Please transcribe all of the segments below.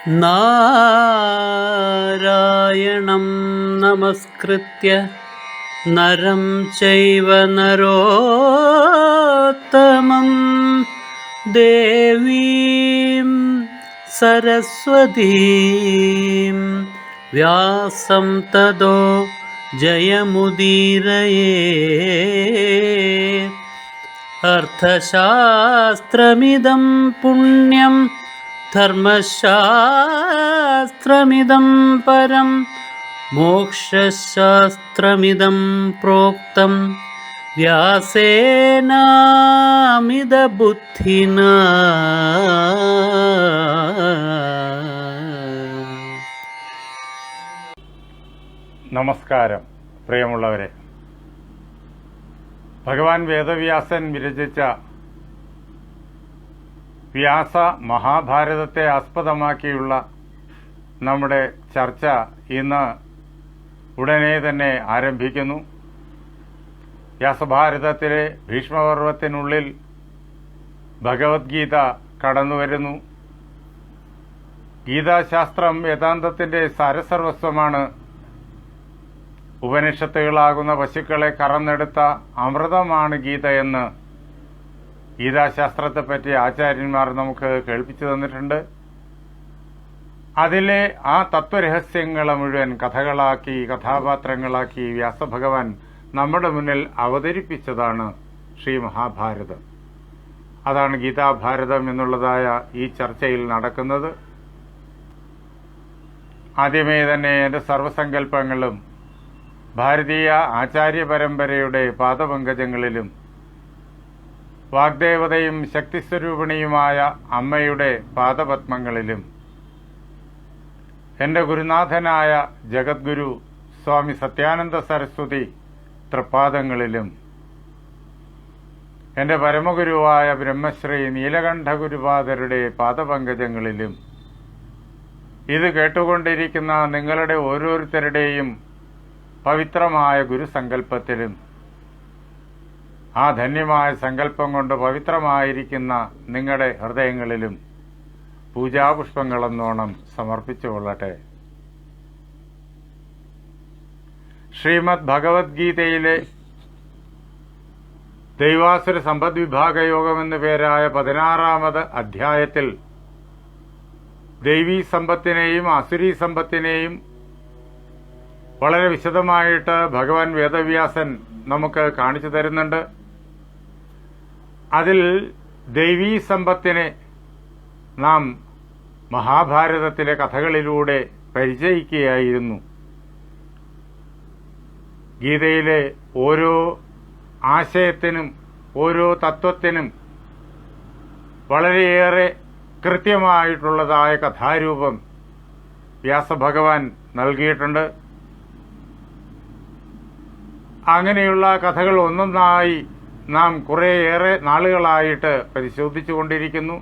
നാരായണം നമസ്കൃത്യ നരം ചൈവ നരോത്തമം ദേവീം സരസ്വതീം വ്യാസം തതോ ജയമുദീരയേ. അർത്ഥശാസ്ത്രമിദം പുണ്യം ധർമ്മശാസ്ത്രമിദം പരം മോക്ഷശാസ്ത്രമിദം പ്രോക്തം വ്യാസേനാമിതബുദ്ധിനാ. നമസ്കാരം പ്രിയമുള്ളവരെ. ഭഗവാൻ വേദവ്യാസൻ വിരചിച്ച വ്യാസ മഹാഭാരതത്തെ ആസ്പദമാക്കിയുള്ള നമ്മുടെ ചർച്ച ഇന്ന് ഉടനെ തന്നെ ആരംഭിക്കുന്നു. വ്യാസഭാരതത്തിലെ ഭീഷ്മപർവത്തിനുള്ളിൽ ഭഗവത്ഗീത കടന്നുവരുന്നു. ഗീതാശാസ്ത്രം വേദാന്തത്തിന്റെ സാരസർവസ്വമാണ്. ഉപനിഷത്തുകളാകുന്ന പശുക്കളെ കറന്നെടുത്ത അമൃതമാണ് ഗീത എന്ന് ഗീതാശാസ്ത്രത്തെപ്പറ്റി ആചാര്യന്മാർ നമുക്ക് കേൾപ്പിച്ചു തന്നിട്ടുണ്ട്. അതിലെ ആ തത്വരഹസ്യങ്ങളെ മുഴുവൻ കഥകളാക്കി കഥാപാത്രങ്ങളാക്കി വ്യാസഭഗവാൻ നമ്മുടെ മുന്നിൽ അവതരിപ്പിച്ചതാണ് ശ്രീ മഹാഭാരതം. അതാണ് ഗീതാഭാരതം എന്നുള്ളതായ ഈ ചർച്ചയിൽ നടക്കുന്നത്. ആദ്യമേ തന്നെ എൻ്റെ സർവസങ്കല്പങ്ങളും ഭാരതീയ ആചാര്യ പരമ്പരയുടെ പാദപങ്കജങ്ങളിലും വാഗ്ദേവതയും ശക്തിസ്വരൂപിണിയുമായ അമ്മയുടെ പാദപത്മങ്ങളിലും എൻ്റെ ഗുരുനാഥനായ ജഗദ്ഗുരു സ്വാമി സത്യാനന്ദ സരസ്വതി തൃപ്പാദങ്ങളിലും എൻ്റെ പരമഗുരുവായ ബ്രഹ്മശ്രീ നീലകണ്ഠ ഗുരുപാദരുടെ പാദപങ്കജങ്ങളിലും ഇത് കേട്ടുകൊണ്ടിരിക്കുന്ന നിങ്ങളുടെ ഓരോരുത്തരുടെയും പവിത്രമായ ഗുരുസങ്കല്പത്തിലും ആ ധന്യമായ സങ്കല്പം കൊണ്ട് പവിത്രമായിരിക്കുന്ന നിങ്ങളുടെ ഹൃദയങ്ങളിലും പൂജാപുഷ്പങ്ങളെന്നോണം സമർപ്പിച്ചുകൊള്ളട്ടെ. ശ്രീമദ് ഭഗവത്ഗീതയിലെ ദൈവാസുര സമ്പദ് വിഭാഗയോഗമെന്നു പേരായ 16-ാമത് അധ്യായത്തിൽ ദൈവീ സമ്പത്തിനെയും അസുരീ സമ്പത്തിനെയും വളരെ വിശദമായിട്ട് ഭഗവാൻ വേദവ്യാസൻ നമുക്ക് കാണിച്ചു തരുന്നുണ്ട്. അതിൽ ദൈവീ സമ്പത്തിനെ നാം മഹാഭാരതത്തിലെ കഥകളിലൂടെ പരിചയിക്കുകയായിരുന്നു. ഗീതയിലെ ഓരോ ആശയത്തിനും ഓരോ തത്വത്തിനും വളരെയേറെ കൃത്യമായിട്ടുള്ളതായ കഥാരൂപം വ്യാസഭഗവാൻ നൽകിയിട്ടുണ്ട്. അങ്ങനെയുള്ള കഥകൾ ഒന്നൊന്നായി നാം കുറേയേറെ നാളുകളായിട്ട് പരിശോധിച്ചു കൊണ്ടിരിക്കുന്നു.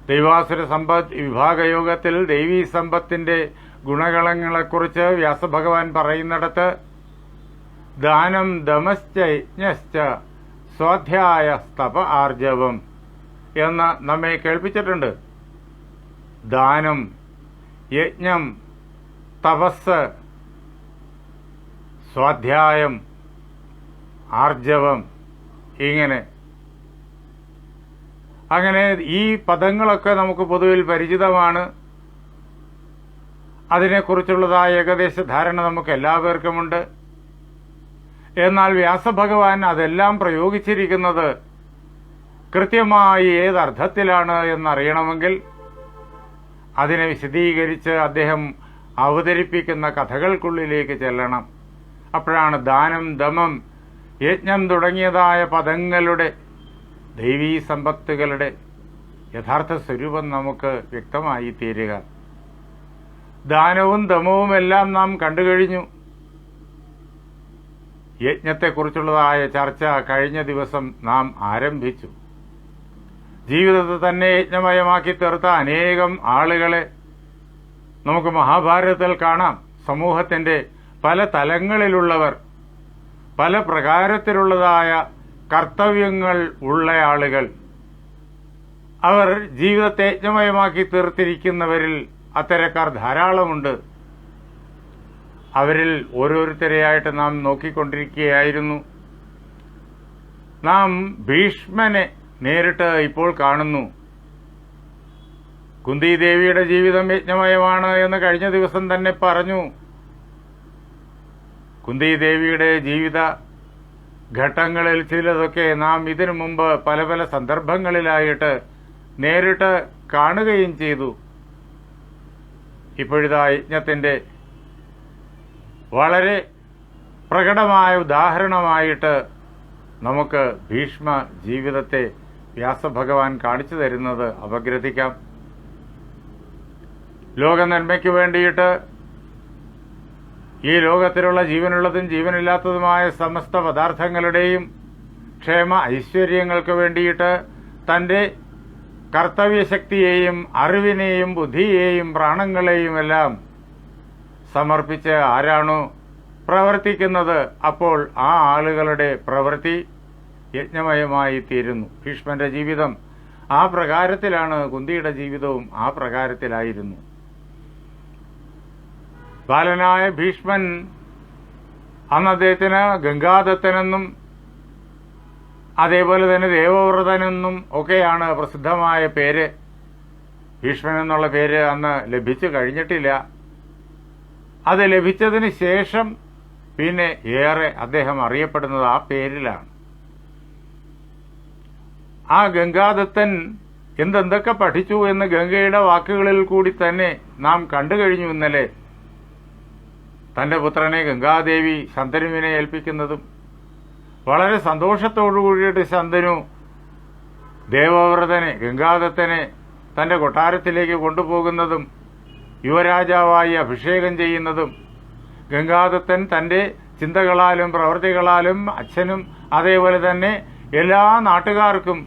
ദൈവാസുര സമ്പദ് വിഭാഗയോഗത്തിൽ ദൈവീ സമ്പത്തിന്റെ ഗുണഗണങ്ങളെക്കുറിച്ച് വ്യാസഭഗവാൻ പറയുന്നിടത്ത് ദാനം ദമശ്ച യജ്ഞശ്ച സ്വാധ്യായ സ്തപ ആർജവം എന്ന് നമ്മെ കേൾപ്പിച്ചിട്ടുണ്ട്. ദാനം, യജ്ഞം, തപസ്, സ്വാധ്യായം, ആർജവം, അങ്ങനെ ഈ പദങ്ങളൊക്കെ നമുക്ക് പൊതുവിൽ പരിചിതമാണ്. അതിനെക്കുറിച്ചുള്ളതായ ഏകദേശ ധാരണ നമുക്ക് എല്ലാവർക്കുമുണ്ട്. എന്നാൽ വ്യാസഭഗവാൻ അതെല്ലാം പ്രയോഗിച്ചിരിക്കുന്നത് കൃത്യമായി ഏതർത്ഥത്തിലാണ് എന്നറിയണമെങ്കിൽ അതിനെ വിശദീകരിച്ച് അദ്ദേഹം അവതരിപ്പിക്കുന്ന കഥകൾക്കുള്ളിലേക്ക് ചെല്ലണം. അപ്പോഴാണ് ദാനം, ദമം, യജ്ഞം തുടങ്ങിയതായ പദങ്ങളുടെ ദൈവീ സമ്പത്തുകളുടെ യഥാർത്ഥ സ്വരൂപം നമുക്ക് വ്യക്തമായി തീരുക. ദാനവും ദമവുമെല്ലാം നാം കണ്ടുകഴിഞ്ഞു. യജ്ഞത്തെക്കുറിച്ചുള്ളതായ ചർച്ച കഴിഞ്ഞ ദിവസം നാം ആരംഭിച്ചു. ജീവിതത്തെ തന്നെ യജ്ഞമയമാക്കി തീർത്ത അനേകം ആളുകളെ നമുക്ക് മഹാഭാരതത്തിൽ കാണാം. സമൂഹത്തിന്റെ പല തലങ്ങളിലുള്ളവർ, പല പ്രകാരത്തിലുള്ളതായ കർത്തവ്യങ്ങൾ ഉള്ള ആളുകൾ അവർ ജീവിതത്തെ യജ്ഞമയമാക്കി തീർത്തിരിക്കുന്നവരിൽ അത്തരക്കാർ ധാരാളമുണ്ട്. അവരിൽ ഓരോരുത്തരെയായിട്ട് നാം നോക്കിക്കൊണ്ടിരിക്കുകയായിരുന്നു. നാം ഭീഷ്മനെ നേരിട്ട് ഇപ്പോൾ കാണുന്നു. കുന്തിദേവിയുടെ ജീവിതം യജ്ഞമയമാണ് എന്ന് കഴിഞ്ഞ ദിവസം തന്നെ പറഞ്ഞു. കുന്തിദേവിയുടെ ജീവിത ഘട്ടങ്ങളിൽ ചിലതൊക്കെ നാം ഇതിനു മുമ്പ് പല പല സന്ദർഭങ്ങളിലായിട്ട് നേരിട്ട് കാണുകയും ചെയ്തു. ഇപ്പോഴിതാ യജ്ഞത്തിൻ്റെ വളരെ പ്രകടമായ ഉദാഹരണമായിട്ട് നമുക്ക് ഭീഷ്മ ജീവിതത്തെ വ്യാസഭഗവാൻ കാണിച്ചു തരുന്നത് അപഗ്രഥിക്കാം. ലോക നന്മയ്ക്ക് വേണ്ടിയിട്ട് ഈ ലോകത്തിലുള്ള ജീവനുള്ളതും ജീവനില്ലാത്തതുമായ സമസ്ത പദാർത്ഥങ്ങളുടെയും ക്ഷേമ ഐശ്വര്യങ്ങൾക്ക് വേണ്ടിയിട്ട് തൻ്റെ കർത്തവ്യശക്തിയെയും അറിവിനെയും ബുദ്ധിയെയും പ്രാണങ്ങളെയും എല്ലാം സമർപ്പിച്ച് ആരാണോ പ്രവർത്തിക്കുന്നത്, അപ്പോൾ ആ ആളുകളുടെ പ്രവൃത്തി യജ്ഞമയമായി തീരുന്നു. ഭീഷ്മന്റെ ജീവിതം ആ പ്രകാരത്തിലാണ്. കുന്തിയുടെ ജീവിതവും ആ പ്രകാരത്തിലായിരുന്നു. ബാലനായ ഭീഷ്മൻ അന്ന് അദ്ദേഹത്തിന് ഗംഗാദത്തനെന്നും അതേപോലെ തന്നെ ദേവവ്രതനെന്നും ഒക്കെയാണ് പ്രസിദ്ധമായ പേര്. ഭീഷ്മൻ എന്നുള്ള പേര് അന്ന് ലഭിച്ചു കഴിഞ്ഞിട്ടില്ല. അത് ലഭിച്ചതിന് ശേഷം പിന്നെ ഏറെ അദ്ദേഹം അറിയപ്പെടുന്നത് ആ പേരിലാണ്. ആ ഗംഗാദത്തൻ എന്തെന്തൊക്കെ പഠിച്ചു എന്ന് ഗംഗയുടെ വാക്കുകളിൽ കൂടി തന്നെ നാം കണ്ടു കഴിഞ്ഞു ഇന്നലെ. തന്റെ പുത്രനെ ഗംഗാദേവി ശന്തനുവിനെ ഏൽപ്പിക്കുന്നതും വളരെ സന്തോഷത്തോടു കൂടിയിട്ട് ശന്തനു ദേവവ്രതനെ ഗംഗാദത്തനെ തന്റെ കൊട്ടാരത്തിലേക്ക് കൊണ്ടുപോകുന്നതും യുവരാജാവായി അഭിഷേകം ചെയ്യുന്നതും ഗംഗാദത്തൻ തന്റെ ചിന്തകളാലും പ്രവൃത്തികളാലും അച്ഛനും അതേപോലെ തന്നെ എല്ലാ നാട്ടുകാർക്കും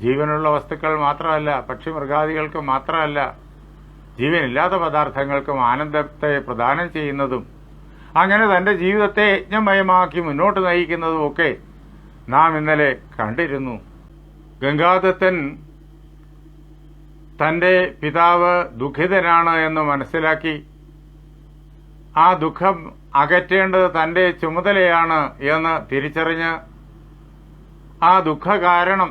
ജീവനുള്ള വസ്തുക്കൾ മാത്രമല്ല, പക്ഷിമൃഗാദികൾക്ക് മാത്രമല്ല, ജീവനില്ലാത്ത പദാർത്ഥങ്ങൾക്കും ആനന്ദത്തെ പ്രദാനം ചെയ്യുന്നതും അങ്ങനെ തന്റെ ജീവിതത്തെ യജ്ഞമയമാക്കി മുന്നോട്ട് നയിക്കുന്നതുമൊക്കെ നാം ഇന്നലെ കണ്ടിരുന്നു. ഗംഗാദത്തൻ തന്റെ പിതാവ് ദുഃഖിതനാണ് എന്ന് മനസ്സിലാക്കി ആ ദുഃഖം അകറ്റേണ്ടത് തന്റെ ചുമതലയാണ് എന്ന് തിരിച്ചറിഞ്ഞ് ആ ദുഃഖ കാരണം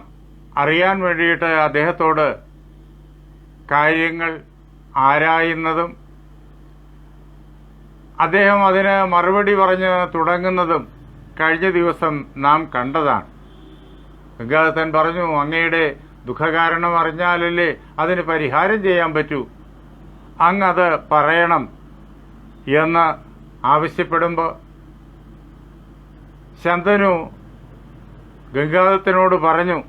അറിയാൻ വേണ്ടിയിട്ട് അദ്ദേഹത്തോട് കാര്യങ്ങൾ ആരായുന്നതും അദ്ദേഹം അതിന് മറുപടി പറഞ്ഞ് തുടങ്ങുന്നതും കഴിഞ്ഞ ദിവസം നാം കണ്ടതാണ്. ഗംഗാദത്തൻ പറഞ്ഞു, അങ്ങയുടെ ദുഃഖകാരണം അറിഞ്ഞാലല്ലേ അതിന് പരിഹാരം ചെയ്യാൻ പറ്റൂ, അങ്ങത് പറയണം എന്ന് ആവശ്യപ്പെടുമ്പോൾ ശന്തനു ഗംഗാദത്തനോട് പറഞ്ഞു,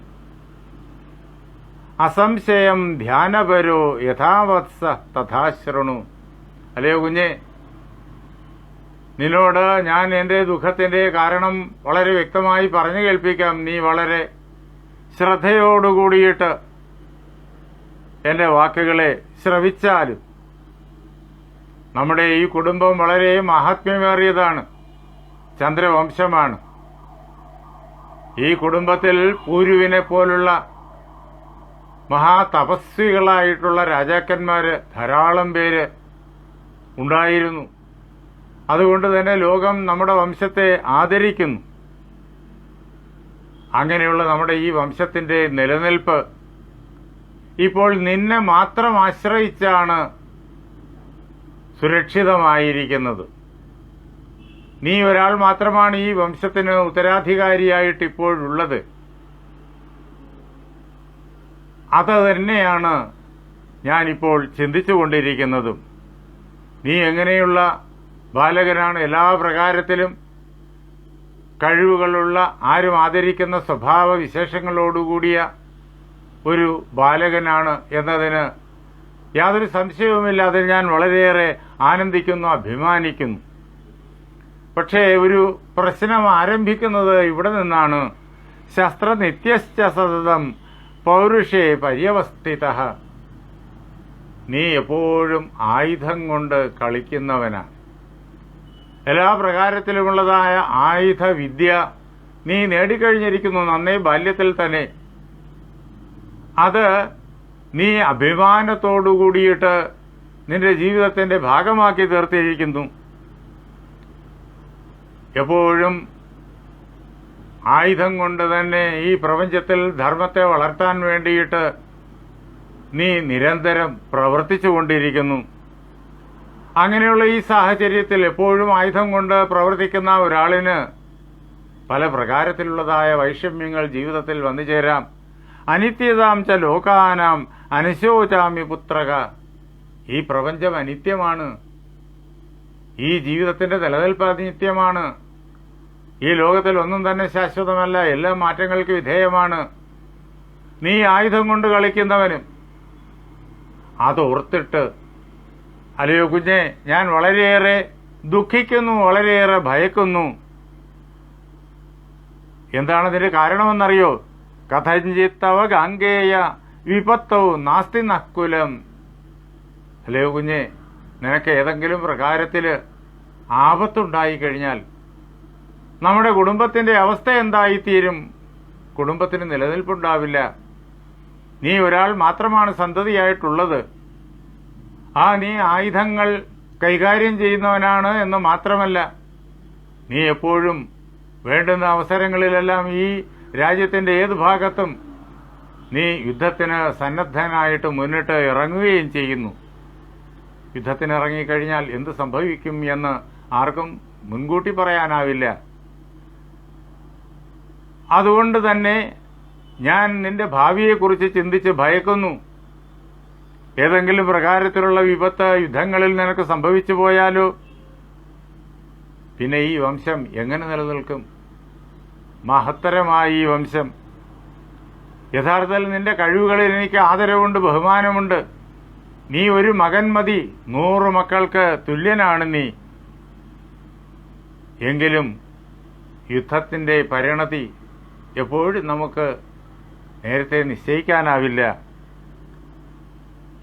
അസംശയം ധ്യാനപരോ യഥാവത്സ തഥാശ്രണു. അല്ലയോ കുഞ്ഞെ, നിന്നോട് ഞാൻ എൻ്റെ ദുഃഖത്തിൻ്റെ കാരണം വളരെ വ്യക്തമായി പറഞ്ഞു കേൾപ്പിക്കാം. നീ വളരെ ശ്രദ്ധയോടുകൂടിയിട്ട് എൻ്റെ വാക്കുകളെ ശ്രവിച്ചാലും. നമ്മുടെ ഈ കുടുംബം വളരെ മഹാത്മ്യമേറിയതാണ്, ചന്ദ്രവംശമാണ്. ഈ കുടുംബത്തിൽ പൂരുവിനെ പോലുള്ള മഹാതപസ്വികളായിട്ടുള്ള രാജാക്കന്മാര് ധാരാളം പേര് ഉണ്ടായിരുന്നു. അതുകൊണ്ട് തന്നെ ലോകം നമ്മുടെ വംശത്തെ ആദരിക്കുന്നു. അങ്ങനെയുള്ള നമ്മുടെ ഈ വംശത്തിന്റെ നിലനിൽപ്പ് ഇപ്പോൾ നിന്നെ മാത്രം ആശ്രയിച്ചാണ് സുരക്ഷിതമായിരിക്കുന്നത്. നീ ഒരാൾ മാത്രമാണ് ഈ വംശത്തിന് ഉത്തരാധികാരിയായിട്ട് ഇപ്പോഴുള്ളത്. അത് തന്നെയാണ് ഞാനിപ്പോൾ ചിന്തിച്ചുകൊണ്ടിരിക്കുന്നതും. നീ എങ്ങനെയുള്ള ബാലകനാണ്, എല്ലാ പ്രകാരത്തിലും കഴിവുകളുള്ള, ആരും ആദരിക്കുന്ന സ്വഭാവ വിശേഷങ്ങളോടുകൂടിയ ഒരു ബാലകനാണ് എന്നതിന് യാതൊരു സംശയവുമില്ല. അതിൽ ഞാൻ വളരെയേറെ ആനന്ദിക്കുന്നു, അഭിമാനിക്കുന്നു. പക്ഷേ ഒരു പ്രശ്നം ആരംഭിക്കുന്നത് ഇവിടെ നിന്നാണ്. ശസ്ത്രനിത്യശ്ച സതതം പൗരുഷേ പര്യവസ്ഥിതഃ. നീ എപ്പോഴും ആയുധം കൊണ്ട് കളിക്കുന്നവനാണ്. എല്ലാ പ്രകാരത്തിലുമുള്ളതായ ആയുധ വിദ്യ നീ നേടിക്കഴിഞ്ഞിരിക്കുന്നു നന്നേ ബാല്യത്തിൽ തന്നെ. അത് നീ അഭിമാനത്തോടു കൂടിയിട്ട് നിന്റെ ജീവിതത്തിന്റെ ഭാഗമാക്കി തീർത്തിരിക്കുന്നു. എപ്പോഴും ആയുധം കൊണ്ട് തന്നെ ഈ പ്രപഞ്ചത്തിൽ ധർമ്മത്തെ വളർത്താൻ വേണ്ടിയിട്ട് നീ നിരന്തരം പ്രവർത്തിച്ചുകൊണ്ടിരിക്കുന്നു. അങ്ങനെയുള്ള ഈ സാഹചര്യത്തിൽ എപ്പോഴും ആയുധം കൊണ്ട് പ്രവർത്തിക്കുന്ന ഒരാളിന് പല പ്രകാരത്തിലുള്ളതായ വൈഷമ്യങ്ങൾ ജീവിതത്തിൽ വന്നു ചേരാം. അനിത്യതാം ച ലോകാനാം അനശോചാമി പുത്രക. ഈ പ്രപഞ്ചം അനിത്യമാണ്. ഈ ജീവിതത്തിന്റെ നിലനിൽപ്പ് അനിത്യമാണ്. ഈ ലോകത്തിൽ ഒന്നും തന്നെ ശാശ്വതമല്ല. എല്ലാം മാറ്റങ്ങൾക്ക് വിധേയമാണ്. നീ ആയുധം കൊണ്ട് കളിക്കുന്നവനും അതോർത്തിട്ട്, അല്ലയോ കുഞ്ഞെ, ഞാൻ വളരെയേറെ ദുഃഖിക്കുന്നു, വളരെയേറെ ഭയക്കുന്നു. എന്താണ് ഇതിന്റെ കാരണമെന്നറിയോ? കഥഞ്ചിത്തവ ഗാംഗേയ വിപത്തവും നാസ്തി നക്കുലം. അല്ലയോ കുഞ്ഞെ, നിനക്ക് ഏതെങ്കിലും പ്രകാരത്തിൽ ആപത്തുണ്ടായി കഴിഞ്ഞാൽ നമ്മുടെ കുടുംബത്തിന്റെ അവസ്ഥ എന്തായിത്തീരും? കുടുംബത്തിന് നിലനിൽപ്പുണ്ടാവില്ല. നീ ഒരാൾ മാത്രമാണ് സന്തതിയായിട്ടുള്ളത്. നീ ആയുധങ്ങൾ കൈകാര്യം ചെയ്യുന്നവനാണ് എന്ന് മാത്രമല്ല, നീ എപ്പോഴും വേണ്ടുന്ന അവസരങ്ങളിലെല്ലാം ഈ രാജ്യത്തിന്റെ ഏത് ഭാഗത്തും നീ യുദ്ധത്തിന് സന്നദ്ധനായിട്ട് മുന്നിട്ട് ഇറങ്ങുകയും ചെയ്യുന്നു. യുദ്ധത്തിനിറങ്ങിക്കഴിഞ്ഞാൽ എന്ത് സംഭവിക്കും എന്ന് ആർക്കും മുൻകൂട്ടി പറയാനാവില്ല. അതുകൊണ്ട് തന്നെ ഞാൻ നിന്റെ ഭാവിയെക്കുറിച്ച് ചിന്തിച്ച് ഭയക്കുന്നു. ഏതെങ്കിലും പ്രകാരത്തിലുള്ള വിപത്ത് യുദ്ധങ്ങളിൽ നിനക്ക് സംഭവിച്ചു പോയാലോ? പിന്നെ ഈ വംശം എങ്ങനെ നിലനിൽക്കും? മഹത്തരമായ ഈ വംശം. യഥാർത്ഥത്തിൽ നിന്റെ കഴിവുകളിൽ എനിക്ക് ആദരവുണ്ട്, ബഹുമാനമുണ്ട്. നീ ഒരു മകൻ മതി, 100 മക്കൾക്ക് തുല്യനാണ് നീ. എങ്കിലും യുദ്ധത്തിന്റെ പരിണതി എപ്പോഴും നമുക്ക് നേരത്തെ നിശ്ചയിക്കാനാവില്ല.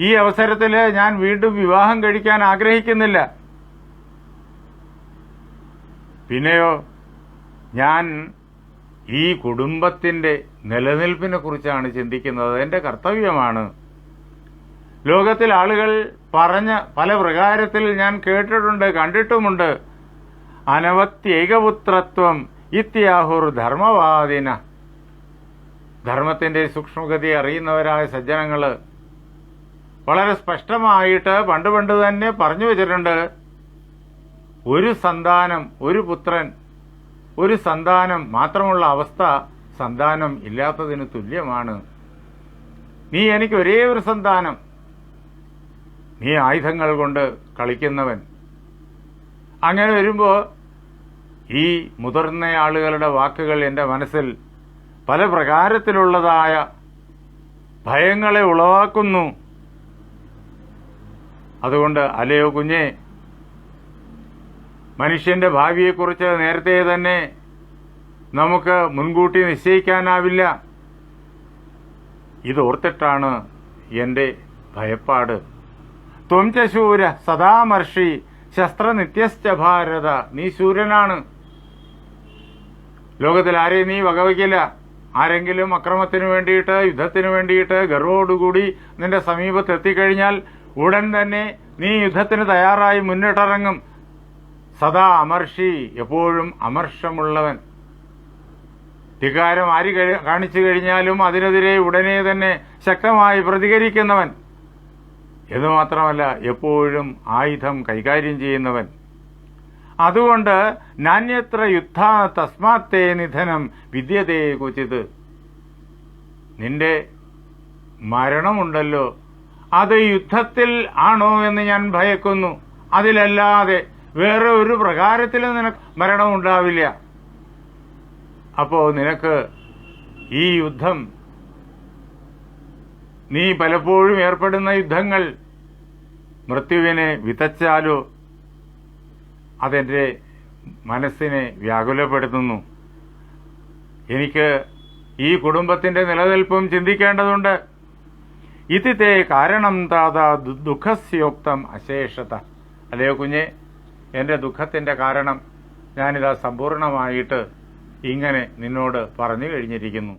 ഈ അവസരത്തിൽ ഞാൻ വീണ്ടും വിവാഹം കഴിക്കാൻ ആഗ്രഹിക്കുന്നില്ല. പിന്നെയോ, ഞാൻ ഈ കുടുംബത്തിന്റെ നിലനിൽപ്പിനെ കുറിച്ചാണ് ചിന്തിക്കുന്നത്. എന്റെ കർത്തവ്യമാണ്. ലോകത്തിൽ ആളുകൾ പറഞ്ഞ പല പ്രകാരത്തിൽ ഞാൻ കേട്ടിട്ടുണ്ട്, കണ്ടിട്ടുമുണ്ട്. അനവത്യേകപുത്രത്വം ഇത്യാഹുർ ധർമ്മവാദിന. ധർമ്മത്തിന്റെ സൂക്ഷ്മഗതി അറിയുന്നവരായ സജ്ജനങ്ങള് വളരെ സ്പഷ്ടമായിട്ട് പണ്ട് തന്നെ പറഞ്ഞു വച്ചിട്ടുണ്ട്. ഒരു സന്താനം, ഒരു പുത്രൻ, ഒരു സന്താനം മാത്രമുള്ള അവസ്ഥ സന്താനം ഇല്ലാത്തതിന് തുല്യമാണ്. നീ എനിക്ക് ഒരേ ഒരു സന്താനം. നീ ആയുധങ്ങൾ കൊണ്ട് കളിക്കുന്നവൻ. അങ്ങനെ വരുമ്പോൾ ഈ മുതിർന്ന ആളുകളുടെ വാക്കുകൾ എൻ്റെ മനസ്സിൽ പല പ്രകാരത്തിലുള്ളതായ ഭയങ്ങളെ ഉളവാക്കുന്നു. അതുകൊണ്ട് അല്ലയോ കുഞ്ഞെ, മനുഷ്യന്റെ ഭാവിയെക്കുറിച്ച് നേരത്തെ തന്നെ നമുക്ക് മുൻകൂട്ടി നിശ്ചയിക്കാനാവില്ല. ഇതോർത്തിട്ടാണ് എൻ്റെ ഭയപ്പാട്. ത്വം ച ശൂര സദാമർഷി ശസ്ത്രനിത്യശ്ച ഭാരത. നീ ശൂരനാണ്. ലോകത്തിൽ ആരെയും നീ വകവയ്ക്കില്ല. ആരെങ്കിലും അക്രമത്തിന് വേണ്ടിയിട്ട്, യുദ്ധത്തിന് വേണ്ടിയിട്ട് ഗർവോടുകൂടി നിന്റെ സമീപത്ത് എത്തിക്കഴിഞ്ഞാൽ ഉടൻ തന്നെ നീ യുദ്ധത്തിന് തയ്യാറായി മുന്നിട്ടിറങ്ങും. സദാ അമർഷി, എപ്പോഴും അമർഷമുള്ളവൻ. ധിക്കാരം ആര് കാണിച്ചു കഴിഞ്ഞാലും അതിനെതിരെ ഉടനെ തന്നെ ശക്തമായി പ്രതികരിക്കുന്നവൻ. എന്നുമാത്രമല്ല, എപ്പോഴും ആയുധം കൈകാര്യം ചെയ്യുന്നവൻ. അതുകൊണ്ട് നാന്യത്ര യുദ്ധ തസ്മാത്തേ നിധനം വിദ്യതേ ക്വചിത്. നിന്റെ മരണമുണ്ടല്ലോ, അത് യുദ്ധത്തിൽ ആണോ എന്ന് ഞാൻ ഭയക്കുന്നു. അതിലല്ലാതെ വേറെ ഒരു പ്രകാരത്തിലും നിനക്ക് മരണമുണ്ടാവില്ല. അപ്പോ നിനക്ക് ഈ യുദ്ധം, നീ പലപ്പോഴും ഏർപ്പെടുന്ന യുദ്ധങ്ങൾ മൃത്യുവിനെ വിതച്ചാലോ അതെന്റെ മനസ്സിനെ വ്യാകുലപ്പെടുത്തുന്നു. എനിക്ക് ഈ കുടുംബത്തിന്റെ നിലനിൽപ്പും ചിന്തിക്കേണ്ടതുണ്ട്. ഇതിത്തെ കാരണം താതാ ദുഃഖസ്യോക്തം അശേഷത. അല്ലയോ കുഞ്ഞെ, എന്റെ ദുഃഖത്തിന്റെ കാരണം ഞാനിതാ സമ്പൂർണമായിട്ട് ഇങ്ങനെ നിന്നോട് പറഞ്ഞു കഴിഞ്ഞിരിക്കുന്നു.